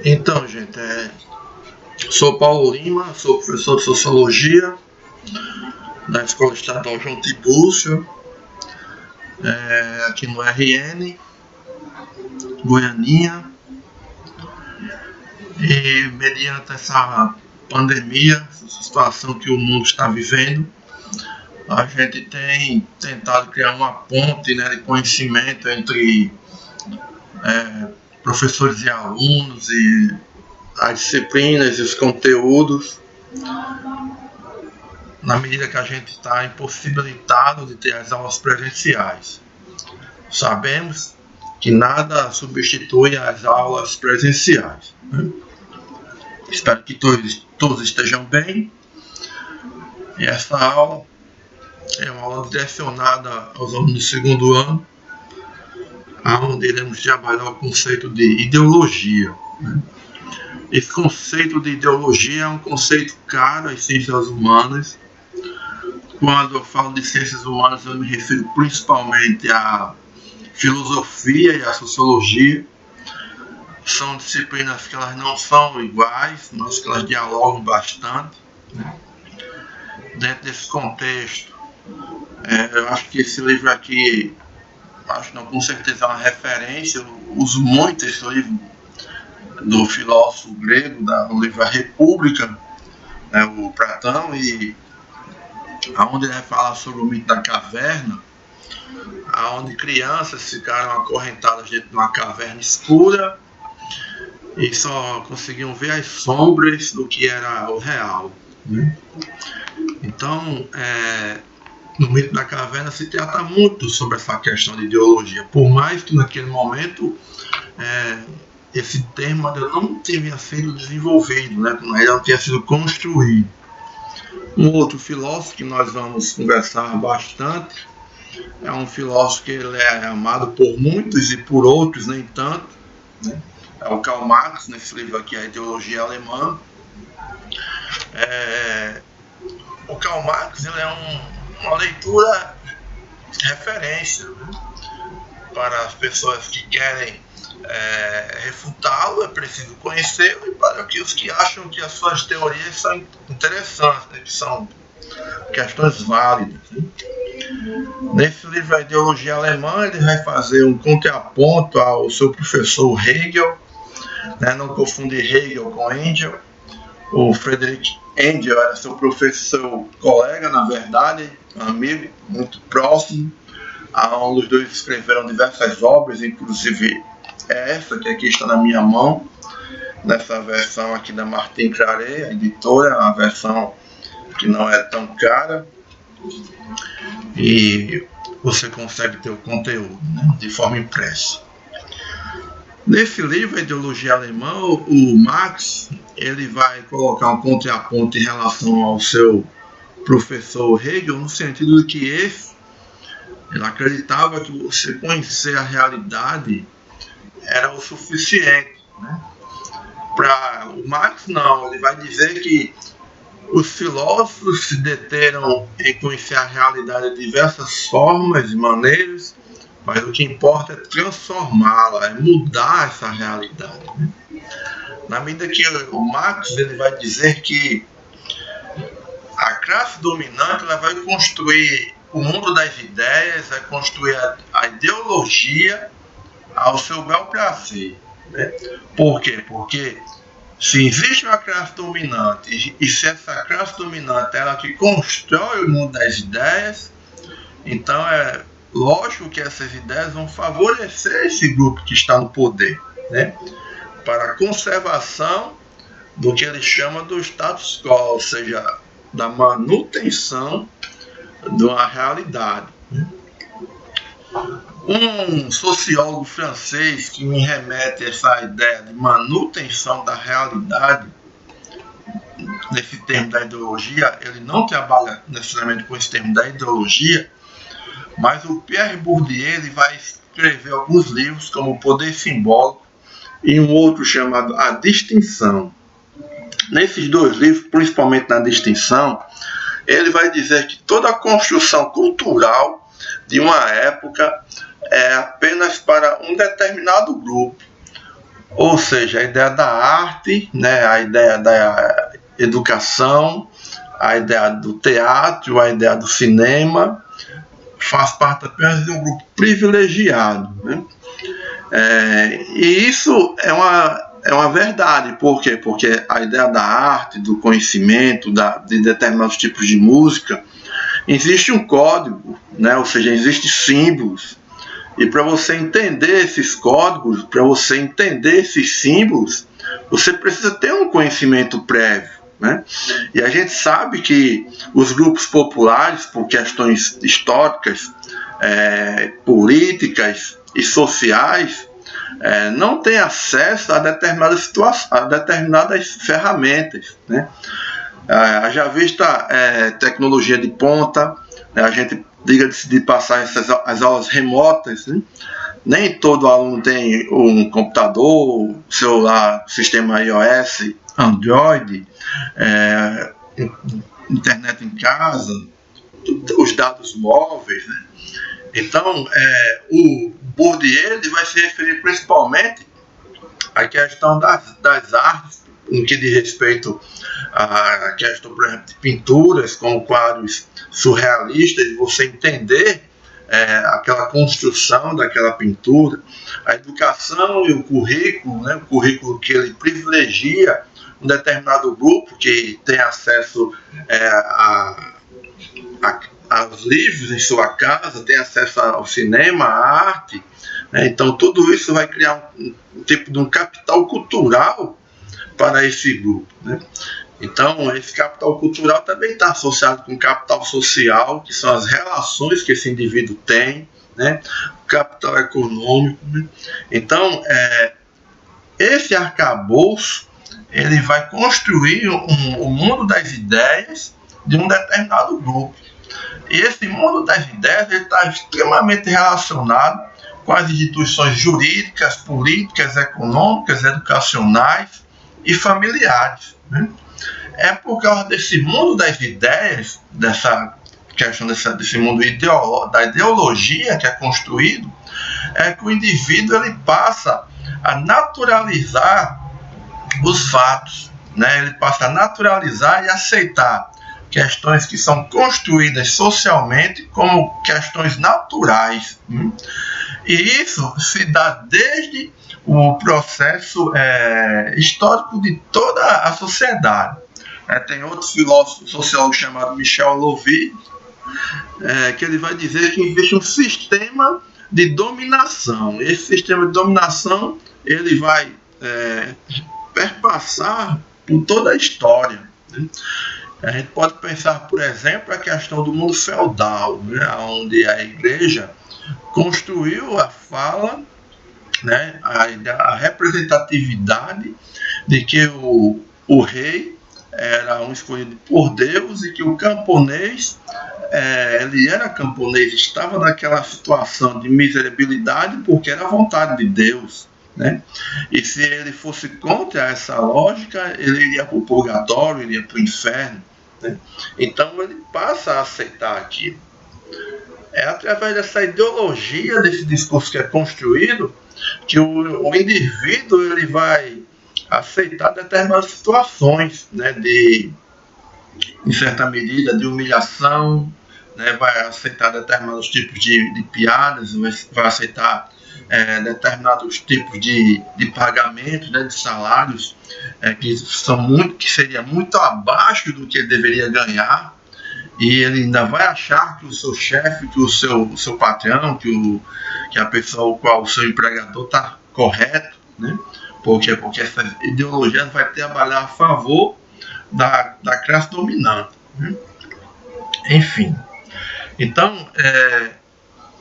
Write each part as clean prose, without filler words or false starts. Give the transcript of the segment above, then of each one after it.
Então, gente, sou Paulo Lima, sou professor de Sociologia da Escola Estadual João Tiburcio, aqui no RN, Goianinha. E mediante essa pandemia, essa situação que o mundo está vivendo, a gente tem tentado criar uma ponte, né, de conhecimento entre professores e alunos, e as disciplinas e os conteúdos, na medida que a gente está impossibilitado de ter as aulas presenciais. Sabemos que nada substitui as aulas presenciais, né? Espero que todos estejam bem. E essa aula é uma aula direcionada aos alunos do segundo ano, onde iremos trabalhar o conceito de ideologia, né? Esse conceito de ideologia é um conceito caro às ciências humanas. Quando eu falo de ciências humanas, eu me refiro principalmente à filosofia e à sociologia. São disciplinas que elas não são iguais, mas que elas dialogam bastante, né? Dentro desse contexto, eu acho que esse livro aqui, acho não, com certeza é uma referência. Eu uso muito esse livro do filósofo grego, do livro A República, né, o Platão, e onde ele vai falar sobre o mito da caverna, onde crianças ficaram acorrentadas dentro de uma caverna escura e só conseguiam ver as sombras do que era o real, né? Então, no mito da caverna se trata muito sobre essa questão de ideologia, por mais que naquele momento esse termo ainda não tinha sido desenvolvido, né? Ainda não tinha sido construído. Um outro filósofo que nós vamos conversar bastante é um filósofo que ele é amado por muitos e por outros nem tanto, né? É o Karl Marx, nesse livro aqui, A Ideologia Alemã. O Karl Marx ele é uma leitura de referência, né? Para as pessoas que querem refutá-lo, é preciso conhecê-lo, e para os que acham que as suas teorias são interessantes, né? Que são questões válidas, né? Nesse livro, A Ideologia Alemã, ele vai fazer um contraponto ao seu professor Hegel, né? Não confundir Hegel com Engel. O Friedrich Engel era seu professor, colega, na verdade, amigo muito próximo. Os dois escreveram diversas obras, inclusive essa que aqui está na minha mão, nessa versão aqui da Martin Claret, a editora, uma versão que não é tão cara, e você consegue ter o conteúdo, né, de forma impressa. Nesse livro, A Ideologia Alemã, o Marx ele vai colocar um contraponto em relação ao seu professor Hegel, no sentido de que ele acreditava que você conhecer a realidade era o suficiente, né? Para o Marx, não. Ele vai dizer que os filósofos se deteram em conhecer a realidade de diversas formas e maneiras, mas o que importa é transformá-la, é mudar essa realidade, né? Na medida que o Marx ele vai dizer que a classe dominante ela vai construir o mundo das ideias, vai construir a ideologia ao seu bel prazer, né? Por quê? Porque se existe uma classe dominante e se essa classe dominante é ela que constrói o mundo das ideias, então é lógico que essas ideias vão favorecer esse grupo que está no poder, né? Para a conservação do que ele chama do status quo, ou seja, da manutenção de uma realidade. Um sociólogo francês que me remete a essa ideia de manutenção da realidade, nesse termo da ideologia, ele não trabalha necessariamente com esse termo da ideologia, mas o Pierre Bourdieu ele vai escrever alguns livros, como O Poder Simbólico e um outro chamado A Distinção. Nesses dois livros, principalmente na Distinção, ele vai dizer que toda a construção cultural de uma época é apenas para um determinado grupo, ou seja, a ideia da arte, né, a ideia da educação, a ideia do teatro, a ideia do cinema, faz parte apenas de um grupo privilegiado, né? E isso é uma verdade. Por quê? Porque a ideia da arte, do conhecimento, de determinados tipos de música, existe um código, né? Ou seja, existem símbolos. E para você entender esses códigos, para você entender esses símbolos, você precisa ter um conhecimento prévio, né? E a gente sabe que os grupos populares, por questões históricas, políticas e sociais, não têm acesso a determinadas situações, a determinadas ferramentas, né? Já vista tecnologia de ponta, né? A gente, diga-se de passar as aulas remotas, né? Nem todo aluno tem um computador, celular, sistema iOS, Android, internet em casa, os dados móveis, né? Então, o Bourdieu ele vai se referir principalmente à questão das artes, no que diz respeito à questão, por exemplo, de pinturas, como quadros surrealistas, de você entender aquela construção daquela pintura, a educação e o currículo, né, o currículo que ele privilegia um determinado grupo que tem acesso aos livros em sua casa, tem acesso ao cinema, à arte, né? Então tudo isso vai criar um tipo de um capital cultural para esse grupo, né? Então esse capital cultural também está associado com o capital social, que são as relações que esse indivíduo tem, né? O capital econômico, né? Então esse arcabouço ele vai construir o mundo das ideias de um determinado grupo. E esse mundo das ideias está extremamente relacionado com as instituições jurídicas, políticas, econômicas, educacionais e familiares, né? É por causa desse mundo das ideias, dessa questão desse mundo da ideologia que é construído, que o indivíduo ele passa a naturalizar os fatos, né? Ele passa a naturalizar e aceitar questões que são construídas socialmente como questões naturais. E isso se dá desde o processo histórico de toda a sociedade. Tem outro filósofo sociólogo chamado Michel Louvi, que ele vai dizer que existe um sistema de dominação. Esse sistema de dominação ele vai perpassar por toda a história, né? A gente pode pensar, por exemplo, a questão do mundo feudal, né, onde a igreja construiu a fala, né, a representatividade de que o rei era um escolhido por Deus e que o camponês, ele era camponês, estava naquela situação de miserabilidade porque era a vontade de Deus, né? E se ele fosse contra essa lógica, ele iria para o purgatório, iria para o inferno, né? Então ele passa a aceitar aquilo. É através dessa ideologia, desse discurso que é construído, que o indivíduo ele vai aceitar determinadas situações, né, em certa medida, de humilhação, né, vai aceitar determinados tipos de piadas, vai aceitar determinados tipos de pagamento, né, de salários que seria muito abaixo do que ele deveria ganhar, e ele ainda vai achar que o seu chefe, que o seu patrão, que a pessoa com qual o seu empregador está correto, né? Porque essa ideologia vai trabalhar a favor da classe dominante, né? Enfim, então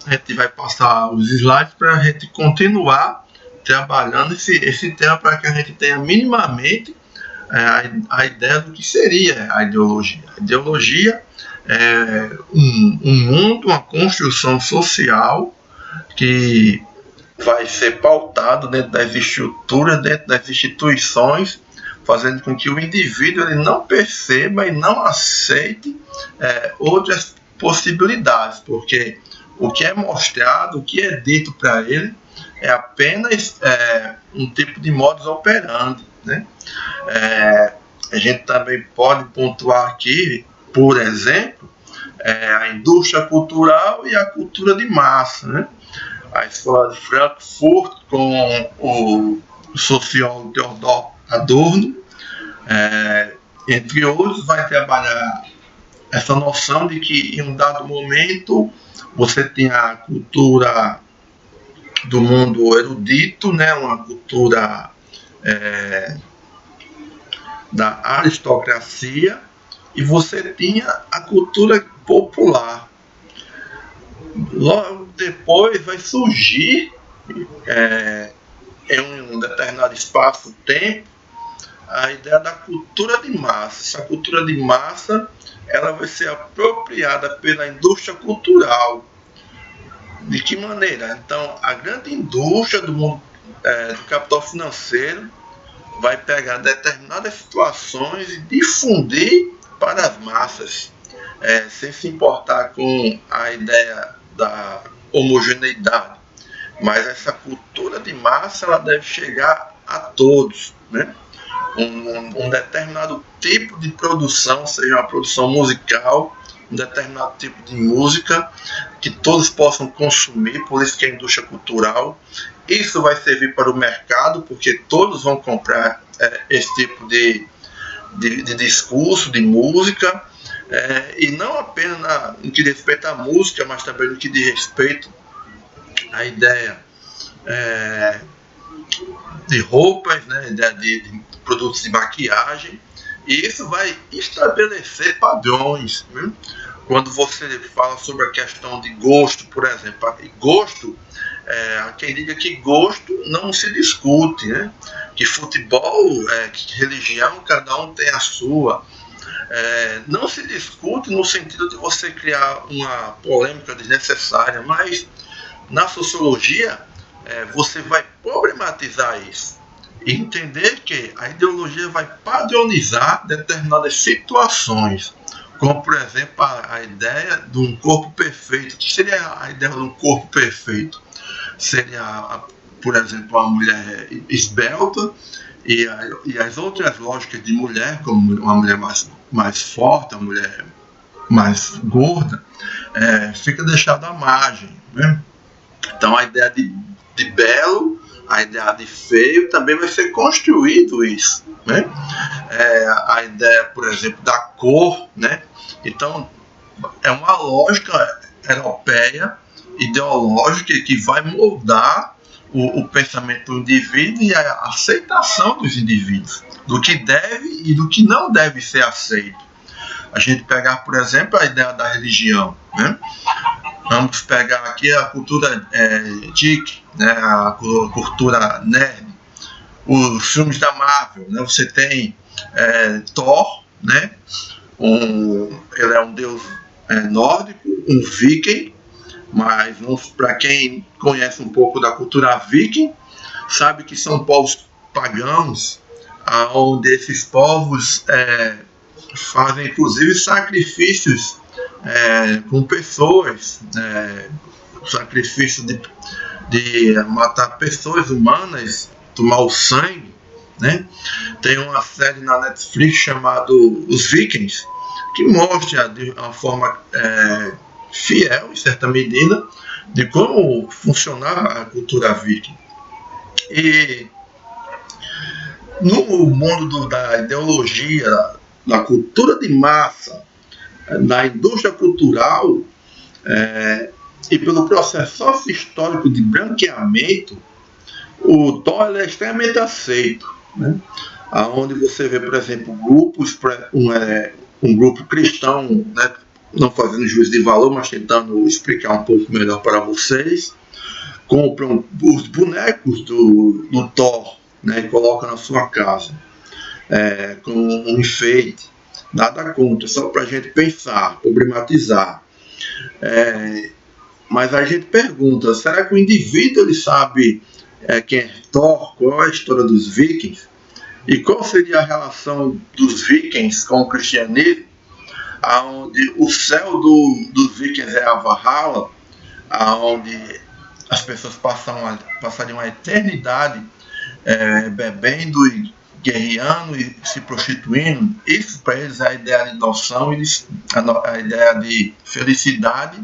a gente vai passar os slides para a gente continuar trabalhando esse tema para que a gente tenha minimamente a ideia do que seria a ideologia. A ideologia é um mundo, uma construção social que vai ser pautado dentro das estruturas, dentro das instituições, fazendo com que o indivíduo ele não perceba e não aceite outras possibilidades, porque o que é mostrado, o que é dito para ele, é apenas um tipo de modus operandi, né? A gente também pode pontuar aqui, por exemplo, a indústria cultural e a cultura de massa, né? A escola de Frankfurt, com o sociólogo Theodor Adorno, entre outros, vai trabalhar essa noção de que em um dado momento você tem a cultura do mundo erudito, né, uma cultura da aristocracia, e você tinha a cultura popular. Logo depois vai surgir, em um determinado espaço-tempo, a ideia da cultura de massa. Essa cultura de massa ela vai ser apropriada pela indústria cultural. De que maneira? Então, a grande indústria do mundo do capital financeiro vai pegar determinadas situações e difundir para as massas, sem se importar com a ideia da homogeneidade. Mas essa cultura de massa ela deve chegar a todos, né? Um determinado tipo de produção, seja uma produção musical, um determinado tipo de música que todos possam consumir, por isso que é a indústria cultural. Isso vai servir para o mercado, porque todos vão comprar esse tipo de discurso, de música, e não apenas no que diz respeito à música, mas também no que diz respeito à ideia de roupas, né, de produtos de maquiagem, e isso vai estabelecer padrões, né? Quando você fala sobre a questão de gosto, por exemplo, gosto, há quem diga que gosto não se discute, né? Que futebol, que religião, cada um tem a sua. Não se discute no sentido de você criar uma polêmica desnecessária, mas na sociologia você vai problematizar isso e entender que a ideologia vai padronizar determinadas situações, como por exemplo a ideia de um corpo perfeito. O que seria a ideia de um corpo perfeito? Seria, por exemplo, a mulher esbelta e as outras lógicas de mulher, como uma mulher mais forte, uma mulher mais gorda, fica deixada à margem, né? Então a ideia de belo, a ideia de feio, também vai ser construído isso, né? A ideia, por exemplo, da cor, né? Então é uma lógica europeia, ideológica, que vai moldar o pensamento do indivíduo e a aceitação dos indivíduos, do que deve e do que não deve ser aceito. A gente pegar, por exemplo, a ideia da religião, né? Vamos pegar aqui a cultura geek, né? A cultura nerd, os filmes da Marvel, né? Você tem Thor, né? Ele é um deus nórdico, um viking, mas para quem conhece um pouco da cultura viking, sabe que são povos pagãos, onde esses povos fazem inclusive sacrifícios com pessoas, sacrifício de matar pessoas humanas, tomar o sangue, né? Tem uma série na Netflix chamada Os Vikings, que mostra de uma forma fiel, em certa medida, de como funcionava a cultura viking. E no mundo da ideologia, da cultura de massa, da indústria cultural, e pelo processo sócio-histórico de branqueamento, o Thor é extremamente aceito, né? Onde você vê, por exemplo, grupos, um grupo cristão, né, não fazendo juízo de valor, mas tentando explicar um pouco melhor para vocês, compram os bonecos do Thor, né, e colocam na sua casa, com um enfeite. Nada contra, só para a gente pensar, problematizar. Mas a gente pergunta, será que o indivíduo ele sabe quem é Thor, qual é a história dos vikings? E qual seria a relação dos vikings com o cristianismo? Onde o céu dos vikings é a Valhalla, onde as pessoas passariam a eternidade bebendo e guerreando e se prostituindo. Isso para eles é a ideia de noção, a ideia de felicidade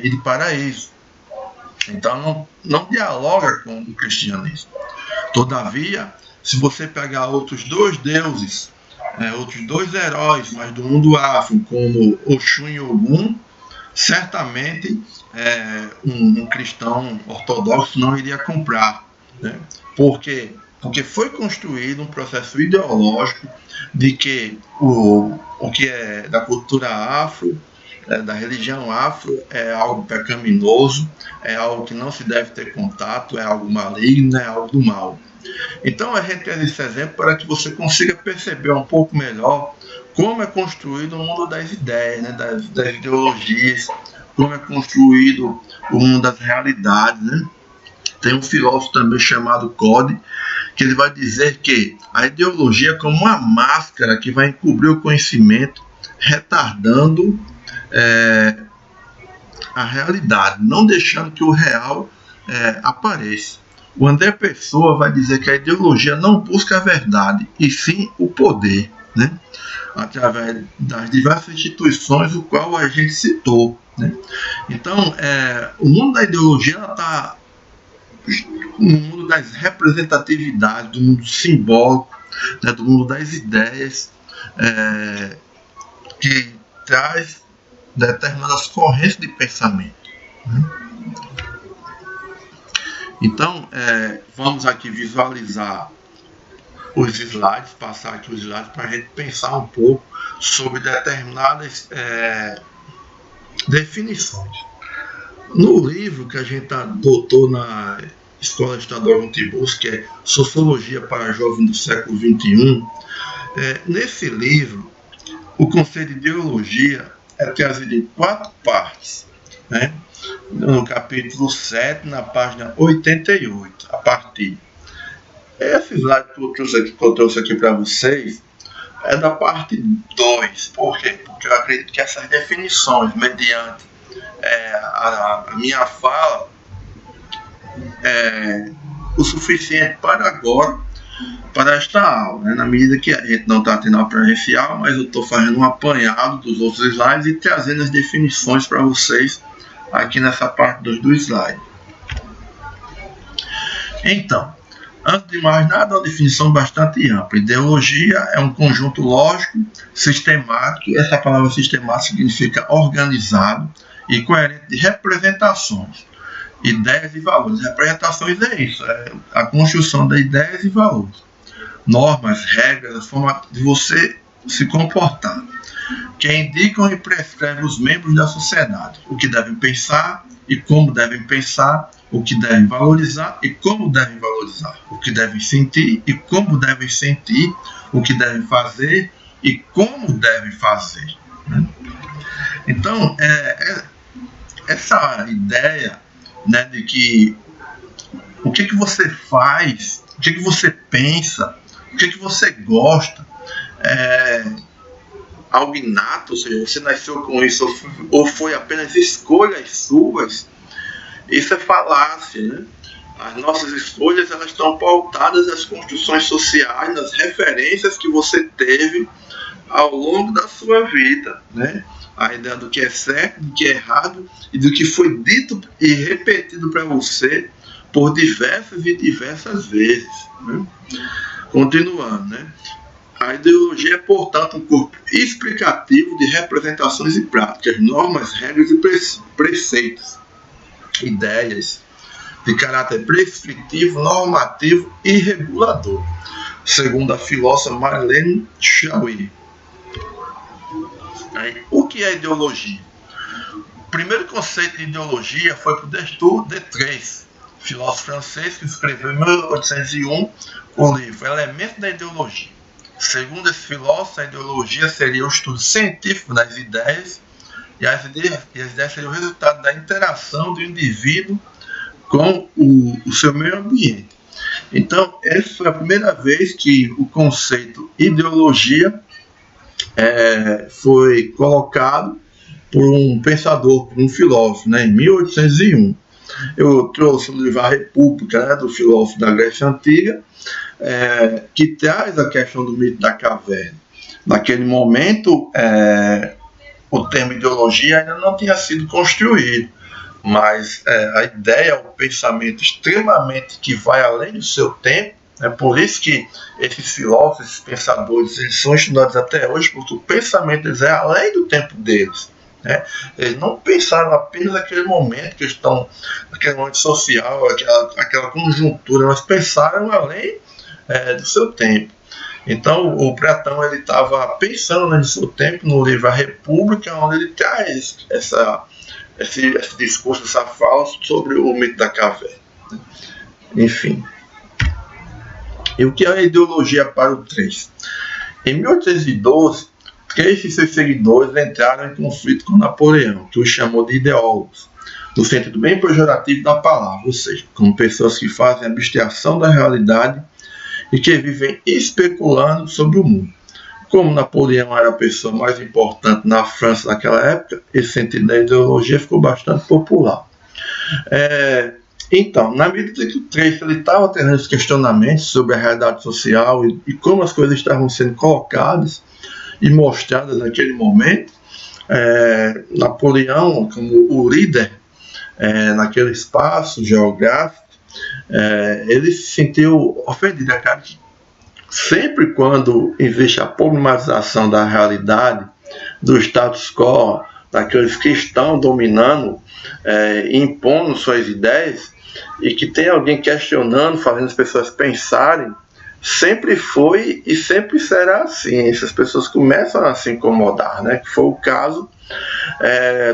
e de paraíso. Então não dialoga com o cristianismo. Todavia, se você pegar outros dois deuses, outros dois heróis, mas do mundo afro, como Oxum e Ogum, certamente um cristão ortodoxo não iria comprar, né? Porque foi construído um processo ideológico de que o que é da cultura afro, da religião afro, é algo pecaminoso, é algo que não se deve ter contato, é algo maligno, é algo do mal. Então a gente tem esse exemplo para que você consiga perceber um pouco melhor como é construído o mundo das ideias, né, das ideologias, como é construído o mundo das realidades, né? Tem um filósofo também chamado Code, que ele vai dizer que a ideologia é como uma máscara que vai encobrir o conhecimento, retardando a realidade, não deixando que o real apareça. O André Pessoa vai dizer que a ideologia não busca a verdade, e sim o poder, né? Através das diversas instituições o qual a gente citou, né? Então, o mundo da ideologia está no mundo das representatividades, do mundo simbólico, né, do mundo das ideias, que traz determinadas correntes de pensamento, né? Então, vamos aqui visualizar os slides, passar aqui os slides para a gente pensar um pouco sobre determinadas definições. No livro que a gente adotou na Escola Estadual Montebus, que é Sociologia para Jovens do século XXI, nesse livro, o conceito de ideologia é trazido em 4 partes, né? No capítulo 7, na página 88, a partir. Esse slide que eu trouxe aqui para vocês é da parte 2. Por quê? Porque eu acredito que essas definições, mediante a minha fala, o suficiente para agora, para esta aula, né? Na medida que a gente não está tendo aula presencial, mas eu estou fazendo um apanhado dos outros slides e trazendo as definições para vocês aqui nessa parte do slide. Então, antes de mais nada, é uma definição bastante ampla. Ideologia é um conjunto lógico, sistemático. Essa palavra sistemático significa organizado e coerente de representações, ideias e valores. Representações é isso, é a construção de ideias e valores, normas, regras, a forma de você se comportar, que indicam e prescrevem os membros da sociedade, o que devem pensar e como devem pensar, o que devem valorizar e como devem valorizar, o que devem sentir e como devem sentir, o que devem fazer e como devem fazer, né? Então, essa ideia, né, de que o que você faz, o que você pensa, o que você gosta, algo inato, ou seja, você nasceu com isso ou foi apenas escolhas suas, isso é falácia, né? As nossas escolhas, elas estão pautadas nas construções sociais, nas referências que você teve ao longo da sua vida, né? A ideia do que é certo, do que é errado e do que foi dito e repetido para você por diversas e diversas vezes, né? Continuando, né? A ideologia é, portanto, um corpo explicativo de representações e práticas, normas, regras e preceitos, ideias de caráter prescritivo, normativo e regulador, segundo a filósofa Marlene Schiavone. O que é ideologia? O primeiro conceito de ideologia foi por Destur de Tres, filósofo francês que escreveu em 1801 o livro Elementos da Ideologia. Segundo esse filósofo, a ideologia seria o estudo científico das ideias, e as ideias seriam o resultado da interação do indivíduo com o seu meio ambiente. Então, essa foi a primeira vez que o conceito ideologia foi colocado por um pensador, por um filósofo, né, em 1801. Eu trouxe o livro A República, né, do filósofo da Grécia Antiga, que traz a questão do mito da caverna. Naquele momento, o termo ideologia ainda não tinha sido construído, mas a ideia, o pensamento extremamente que vai além do seu tempo. É por isso que esses filósofos, esses pensadores, eles são estudados até hoje, porque o pensamento deles é além do tempo deles. Né? Eles não pensaram apenas naquele momento que estão, naquele momento social, aquela conjuntura, mas pensaram além do seu tempo. Então, o Platão estava pensando no seu tempo no livro A República, onde ele traz esse discurso, essa fala sobre o mito da caverna. Enfim. E o que é a ideologia para o 3? Em 1812, 3 de seus seguidores entraram em conflito com Napoleão, que os chamou de ideólogos, no sentido bem pejorativo da palavra, ou seja, como pessoas que fazem abstração da realidade e que vivem especulando sobre o mundo. Como Napoleão era a pessoa mais importante na França naquela época, esse sentido da ideologia ficou bastante popular. Então, na medida que o Tracy estava tendo esses questionamentos sobre a realidade social e como as coisas estavam sendo colocadas e mostradas naquele momento, Napoleão, como o líder naquele espaço geográfico, ele se sentiu ofendido. Cara, que sempre quando existe a problematização da realidade, do status quo, daqueles que estão dominando e impondo suas ideias, e que tem alguém questionando, fazendo as pessoas pensarem, sempre foi e sempre será assim. Essas pessoas começam a se incomodar, né? Que foi o caso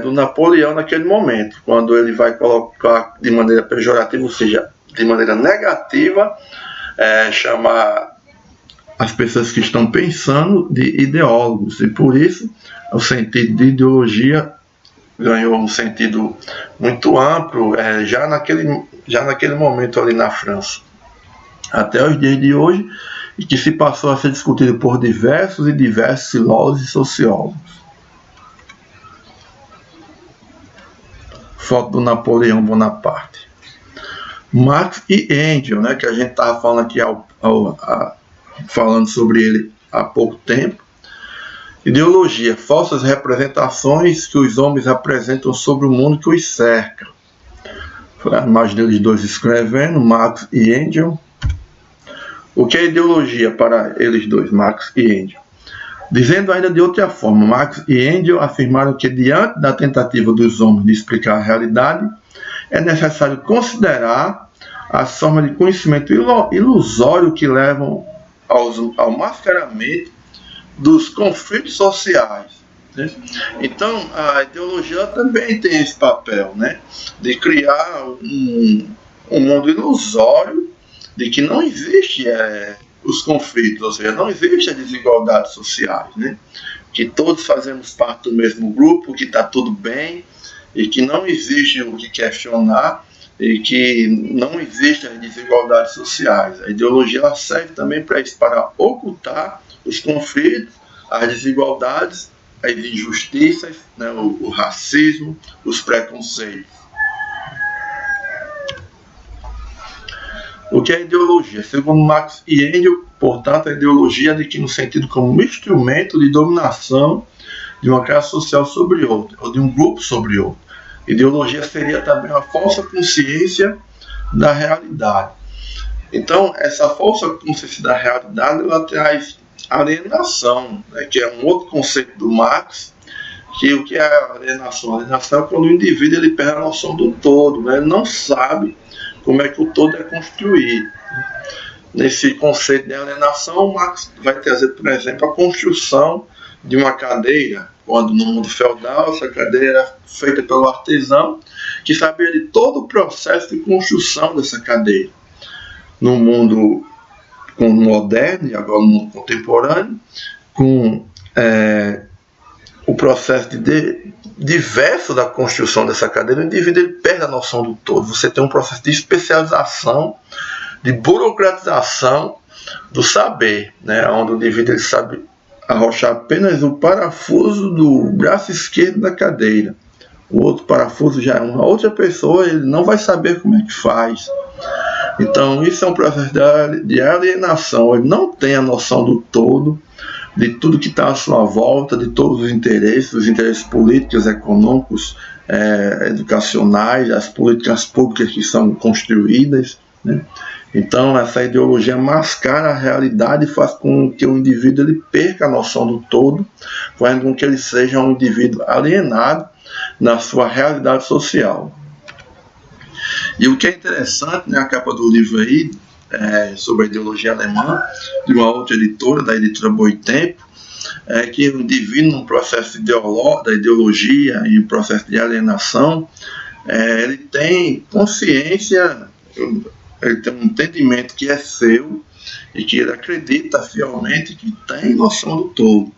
do Napoleão naquele momento, quando ele vai colocar de maneira pejorativa, ou seja, de maneira negativa, chamar as pessoas que estão pensando de ideólogos, e por isso o sentido de ideologia ganhou um sentido muito amplo já naquele momento ali na França, até os dias de hoje, e que se passou a ser discutido por diversos filósofos e sociólogos. Foto do Napoleão Bonaparte. Marx e Engels, né, que a gente estava falando aqui falando sobre ele há pouco tempo. Ideologia, falsas representações que os homens apresentam sobre o mundo que os cerca. Foi a imagem deles dois escrevendo, Marx e Engels. O que é ideologia para eles dois, Marx e Engels? Dizendo ainda de outra forma, Marx e Engels afirmaram que diante da tentativa dos homens de explicar a realidade, é necessário considerar as formas de conhecimento ilusório que levam ao mascaramento dos conflitos sociais. Né? Então, a ideologia também tem esse papel, né? De criar um mundo ilusório de que não existe os conflitos, ou seja, não existe a desigualdade social, né? Que todos fazemos parte do mesmo grupo, que está tudo bem e que não existe o que questionar e que não existem as desigualdades sociais. A ideologia ela serve também para isso, para ocultar os conflitos, as desigualdades, as injustiças, né, o racismo, os preconceitos. O que é ideologia? Segundo Marx e Engels, portanto, a ideologia é de que no sentido como um instrumento de dominação de uma classe social sobre outra, ou de um grupo sobre outro. Ideologia seria também uma falsa consciência da realidade. Então, essa falsa consciência da realidade, ela traz alienação, né, que é um outro conceito do Marx, que o que é a alienação? A alienação é quando o indivíduo ele perde a noção do todo, né, ele não sabe como é que o todo é construído. Nesse conceito de alienação, Marx vai trazer, por exemplo, a construção de uma cadeira, quando no mundo feudal essa cadeira era feita pelo artesão, que sabia de todo o processo de construção dessa cadeira. No mundo moderno e agora no mundo contemporâneo, com o processo diverso da construção dessa cadeira, o indivíduo ele perde a noção do todo. Você tem um processo de especialização, de burocratização do saber, né, onde o indivíduo ele sabe arrochar apenas o parafuso do braço esquerdo da cadeira. O outro parafuso já é uma outra pessoa, ele não vai saber como é que faz. Então isso é um processo de alienação, ele não tem a noção do todo, de tudo que está à sua volta, de todos os interesses políticos, econômicos, educacionais, as políticas públicas que são construídas, né? Então essa ideologia mascara a realidade e faz com que o indivíduo ele perca a noção do todo, fazendo com que ele seja um indivíduo alienado na sua realidade social. E o que é interessante, né, a capa do livro aí, sobre a ideologia alemã, de uma outra editora, da editora Boitempo, é que o indivíduo, num processo da ideologia e um processo de alienação, ele tem consciência, ele tem um entendimento que é seu e que ele acredita fielmente que tem noção do todo.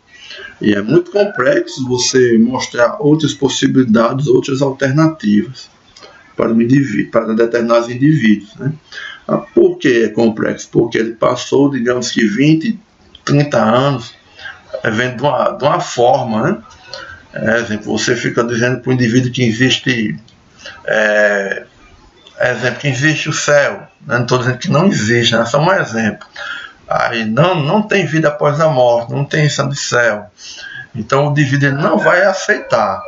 E é muito complexo você mostrar outras possibilidades, outras alternativas para determinados indivíduos, né? Por que é complexo? Porque ele passou, digamos que 20, 30 anos vendo de uma forma, né? Exemplo, você fica dizendo para o indivíduo que existe, exemplo, que existe o céu, né? Não estou dizendo que não existe, é só um exemplo. Aí não tem vida após a morte, não tem isso de céu. Então o indivíduo ele não vai aceitar.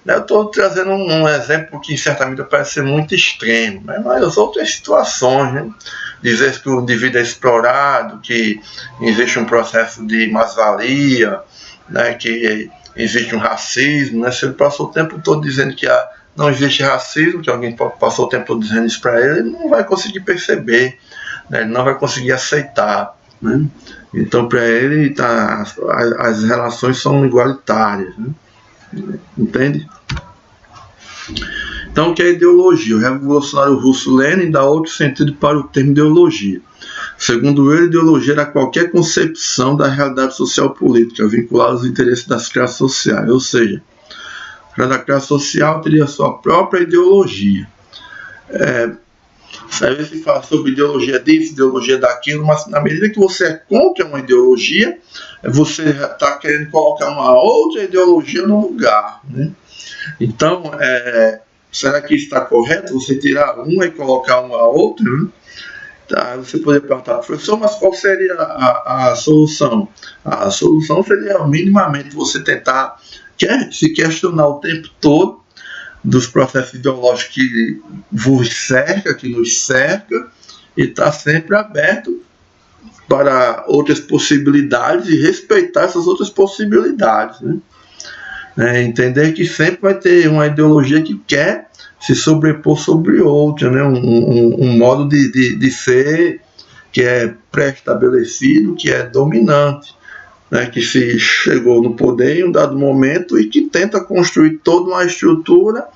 Eu estou trazendo um exemplo que em certa medida parece ser muito extremo, mas as outras situações, né? Dizer que o indivíduo é explorado, que existe um processo de mais-valia, né? Que existe um racismo, né? Se ele passou o tempo todo dizendo que não existe racismo, que alguém passou o tempo todo dizendo isso para ele, ele não vai conseguir perceber, né? Ele não vai conseguir aceitar, né? Então para ele as relações são igualitárias, né? Entende? Então o que é ideologia? O revolucionário russo Lenin dá outro sentido para o termo ideologia. Segundo ele, ideologia era qualquer concepção da realidade social política vinculada aos interesses das classes sociais, ou seja, cada classe social teria sua própria ideologia. Às vezes se fala sobre ideologia disso, ideologia daquilo, mas na medida que você é contra uma ideologia, você está querendo colocar uma outra ideologia no lugar, né? Então, será que está correto você tirar uma e colocar uma outra, né? Tá, você poderia perguntar, professor, mas qual seria a solução? A solução seria minimamente você tentar se questionar o tempo todo dos processos ideológicos que vos cerca, que nos cerca, e estar sempre aberto para outras possibilidades e respeitar essas outras possibilidades, né? Entender que sempre vai ter uma ideologia que quer se sobrepor sobre outra, né? Um modo de ser que é pré-estabelecido, que é dominante, né? Que se chegou no poder em um dado momento e que tenta construir toda uma estrutura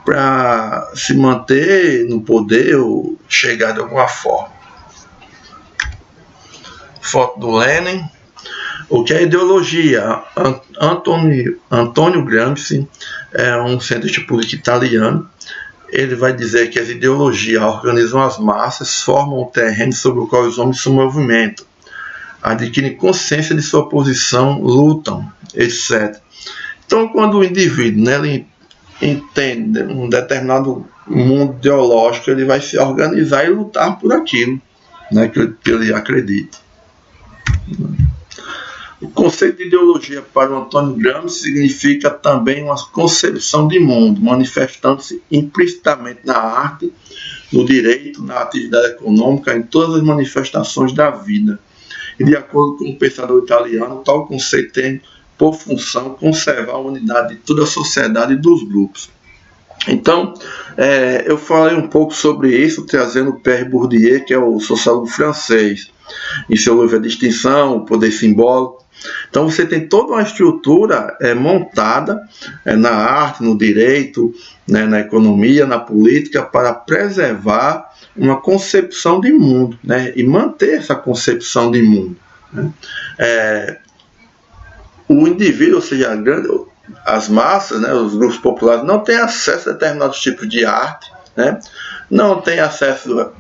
para se manter no poder ou chegar de alguma forma. Foto do Lenin. O que é ideologia? Antônio Gramsci é um cientista político italiano. Ele vai dizer que as ideologias organizam as massas, formam o terreno sobre o qual os homens se movimentam, adquirem consciência de sua posição, lutam, etc. Então, quando o indivíduo, né, ele entende um determinado mundo ideológico, ele vai se organizar e lutar por aquilo, né, que ele acredita. O conceito de ideologia para o Antônio Gramsci significa também uma concepção de mundo, manifestando-se implicitamente na arte, no direito, na atividade econômica, em todas as manifestações da vida. E de acordo com o pensador italiano, tal conceito tem por função conservar a unidade de toda a sociedade e dos grupos. Então, eu falei um pouco sobre isso, trazendo Pierre Bourdieu, que é o sociólogo francês, em seu livro A Distinção, o Poder Simbólico. Então você tem toda uma estrutura montada na arte, no direito, né, na economia, na política, para preservar uma concepção de mundo, né, e manter essa concepção de mundo, né. O indivíduo, ou seja, as massas, né, os grupos populares, não têm acesso a determinados tipos de arte, né, não têm acesso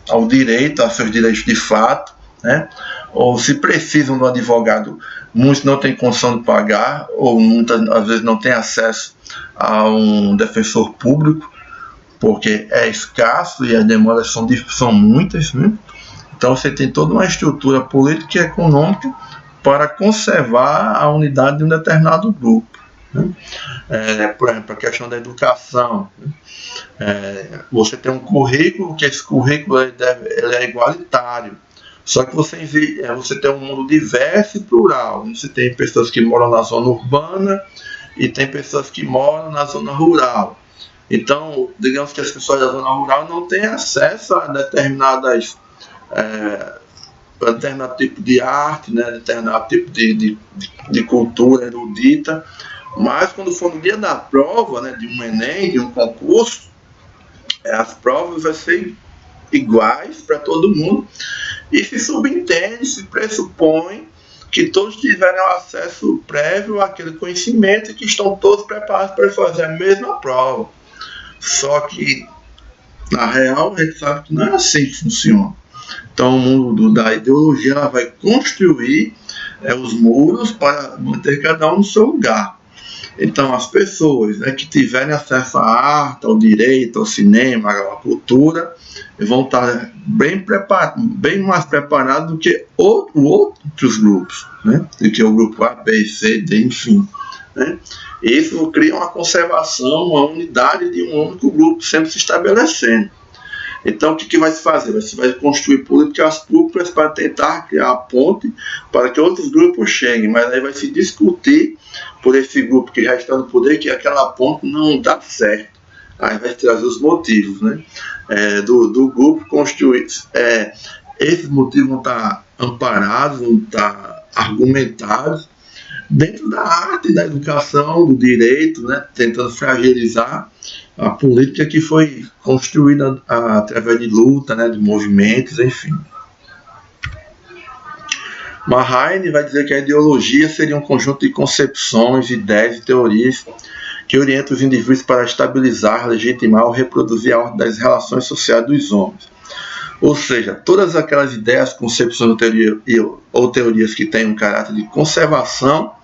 ao direito, aos seus direitos de fato, né, ou se precisam de um advogado, muitos não têm condição de pagar, ou muitas às vezes não têm acesso a um defensor público, porque é escasso e as demandas são muitas, né? Então você tem toda uma estrutura política e econômica para conservar a unidade de um determinado grupo, né? Por exemplo, a questão da educação, né? Você tem um currículo, que esse currículo ele é igualitário, só que você tem um mundo diverso e plural, né? Você tem pessoas que moram na zona urbana e tem pessoas que moram na zona rural. Então, digamos que as pessoas da zona rural não têm acesso a determinado tipo de arte, né, determinado tipo de cultura erudita, mas quando for no dia da prova, né, de um Enem, de um concurso, as provas vão ser iguais para todo mundo e se subentende, se pressupõe que todos tiveram acesso prévio àquele conhecimento e que estão todos preparados para fazer a mesma prova. Só que, na real, a gente sabe que não é assim que funciona. Então, o mundo da ideologia ela vai construir os muros para manter cada um no seu lugar. Então, as pessoas, né, que tiverem acesso à arte, ao direito, ao cinema, à cultura, vão estar bem mais preparados do que outros grupos, né, do que o grupo A, B, C, D, enfim, né? Isso cria uma conservação, uma unidade de um único grupo sempre se estabelecendo. Então, o que vai se fazer? Você vai construir políticas públicas para tentar criar a ponte para que outros grupos cheguem, mas aí vai se discutir por esse grupo que já está no poder que aquela ponte não dá certo. Aí vai trazer os motivos, né, do grupo construir. Esses motivos vão estar amparados, vão estar argumentados dentro da arte, da educação, do direito, né, tentando fragilizar a política que foi construída através de luta, né, de movimentos, enfim. Mahayana vai dizer que a ideologia seria um conjunto de concepções, ideias e teorias que orientam os indivíduos para estabilizar, legitimar ou reproduzir a ordem das relações sociais dos homens. Ou seja, todas aquelas ideias, concepções ou teorias que têm um caráter de conservação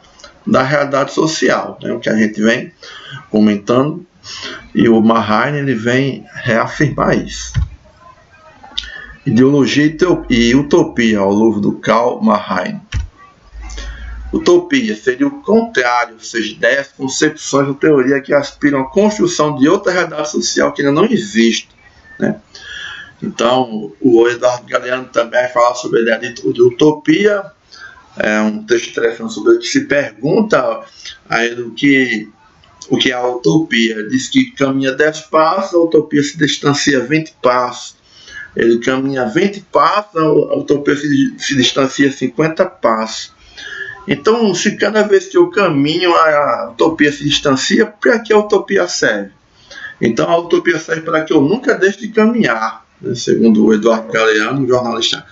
da realidade social, né, o que a gente vem comentando, e o Mahayana ele vem reafirmar isso. Ideologia e utopia, ao livro do Karl Mahayana. Utopia seria o contrário, ou seja, ideias, concepções ou teorias que aspiram à construção de outra realidade social que ainda não existe, né? Então, o Eduardo Galeano também fala sobre a ideia de utopia. É um texto interessante sobre o que se pergunta a ele o que é a utopia. Diz que caminha 10 passos, a utopia se distancia 20 passos. Ele caminha 20 passos, a utopia se distancia 50 passos. Então, se cada vez que eu caminho, a utopia se distancia, para que a utopia serve? Então, a utopia serve para que eu nunca deixe de caminhar, né? Segundo o Eduardo Galeano, um jornalista